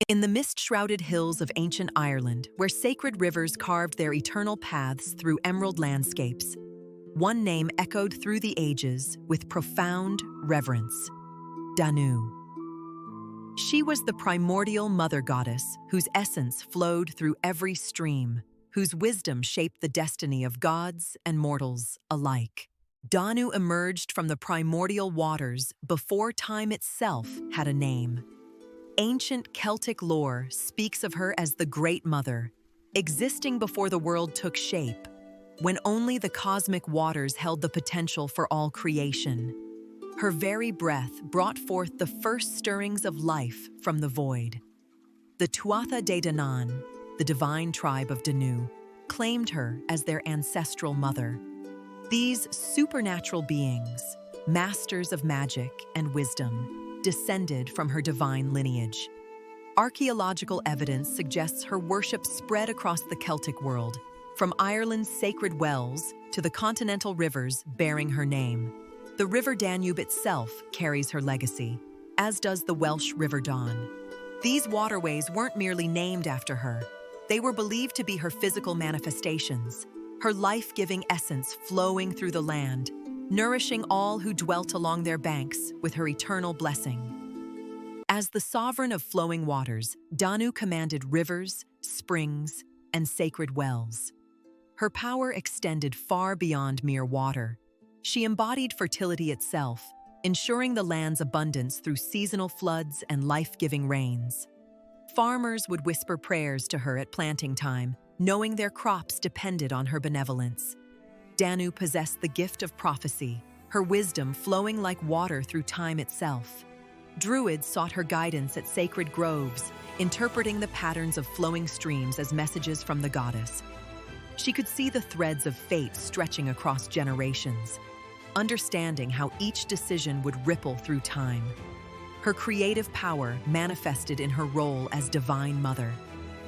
In the mist-shrouded hills of ancient Ireland, where sacred rivers carved their eternal paths through emerald landscapes, one name echoed through the ages with profound reverence: Danu. She was the primordial mother goddess whose essence flowed through every stream, whose wisdom shaped the destiny of gods and mortals alike. Danu emerged from the primordial waters before time itself had a name. Ancient Celtic lore speaks of her as the Great Mother, existing before the world took shape, when only the cosmic waters held the potential for all creation. Her very breath brought forth the first stirrings of life from the void. The Tuatha Dé Danann, the divine tribe of Danu, claimed her as their ancestral mother. These supernatural beings, masters of magic and wisdom, descended from her divine lineage. Archaeological evidence suggests her worship spread across the Celtic world, from Ireland's sacred wells to the continental rivers bearing her name. The River Danube itself carries her legacy, as does the Welsh River Don. These waterways weren't merely named after her. They were believed to be her physical manifestations, her life-giving essence flowing through the land, nourishing all who dwelt along their banks with her eternal blessing. As the sovereign of flowing waters, Danu commanded rivers, springs, and sacred wells. Her power extended far beyond mere water. She embodied fertility itself, ensuring the land's abundance through seasonal floods and life-giving rains. Farmers would whisper prayers to her at planting time, knowing their crops depended on her benevolence. Danu possessed the gift of prophecy, her wisdom flowing like water through time itself. Druids sought her guidance at sacred groves, interpreting the patterns of flowing streams as messages from the goddess. She could see the threads of fate stretching across generations, understanding how each decision would ripple through time. Her creative power manifested in her role as Divine Mother.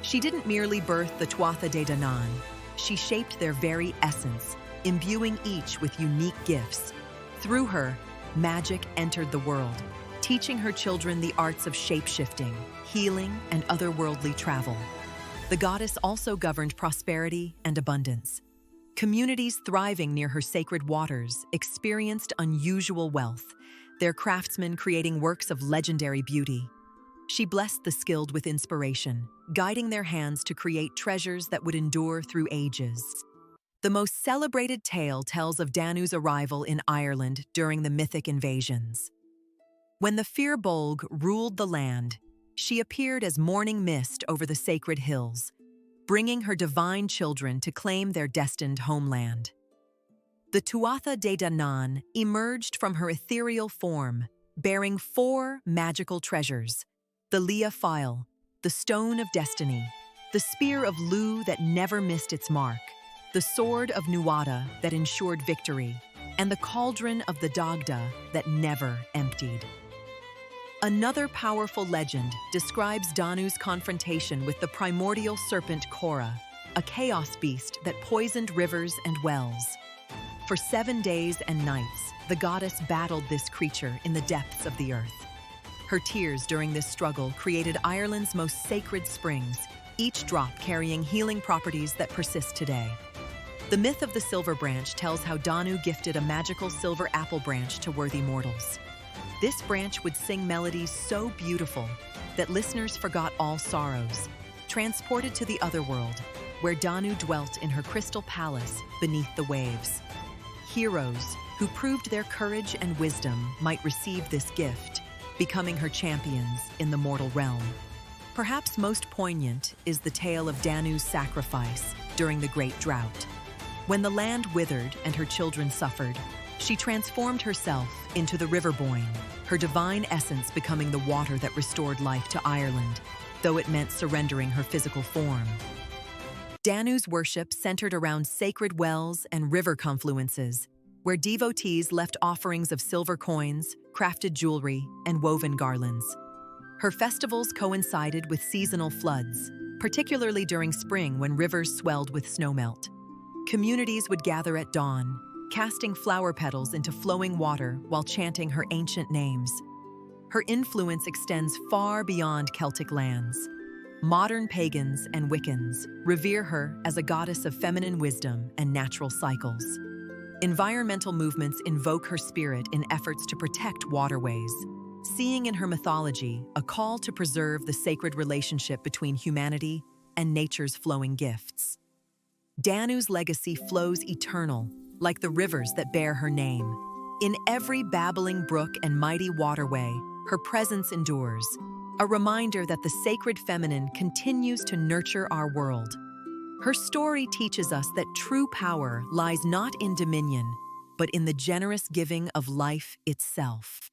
She didn't merely birth the Tuatha Dé Danann, she shaped their very essence, imbuing each with unique gifts. Through her, magic entered the world, teaching her children the arts of shape-shifting, healing, and otherworldly travel. The goddess also governed prosperity and abundance. Communities thriving near her sacred waters experienced unusual wealth, their craftsmen creating works of legendary beauty. She blessed the skilled with inspiration, guiding their hands to create treasures that would endure through ages. The most celebrated tale tells of Danu's arrival in Ireland during the mythic invasions. When the Fir Bolg ruled the land, she appeared as morning mist over the sacred hills, bringing her divine children to claim their destined homeland. The Tuatha Dé Danann emerged from her ethereal form, bearing 4 magical treasures: the Lia File, the Stone of Destiny, the Spear of Lu that never missed its mark, the Sword of Nuada that ensured victory, and the Cauldron of the Dagda that never emptied. Another powerful legend describes Danu's confrontation with the primordial serpent Cora, a chaos beast that poisoned rivers and wells. For 7 days and nights, the goddess battled this creature in the depths of the earth. Her tears during this struggle created Ireland's most sacred springs, each drop carrying healing properties that persist today. The myth of the silver branch tells how Danu gifted a magical silver apple branch to worthy mortals. This branch would sing melodies so beautiful that listeners forgot all sorrows, transported to the otherworld, where Danu dwelt in her crystal palace beneath the waves. Heroes who proved their courage and wisdom might receive this gift, becoming her champions in the mortal realm. Perhaps most poignant is the tale of Danu's sacrifice during the Great Drought. When the land withered and her children suffered, she transformed herself into the River Boyne, her divine essence becoming the water that restored life to Ireland, though it meant surrendering her physical form. Danu's worship centered around sacred wells and river confluences, where devotees left offerings of silver coins, crafted jewelry, and woven garlands. Her festivals coincided with seasonal floods, particularly during spring when rivers swelled with snowmelt. Communities would gather at dawn, casting flower petals into flowing water while chanting her ancient names. Her influence extends far beyond Celtic lands. Modern pagans and Wiccans revere her as a goddess of feminine wisdom and natural cycles. Environmental movements invoke her spirit in efforts to protect waterways, seeing in her mythology a call to preserve the sacred relationship between humanity and nature's flowing gifts. Danu's legacy flows eternal, like the rivers that bear her name. In every babbling brook and mighty waterway, her presence endures, a reminder that the sacred feminine continues to nurture our world. Her story teaches us that true power lies not in dominion, but in the generous giving of life itself.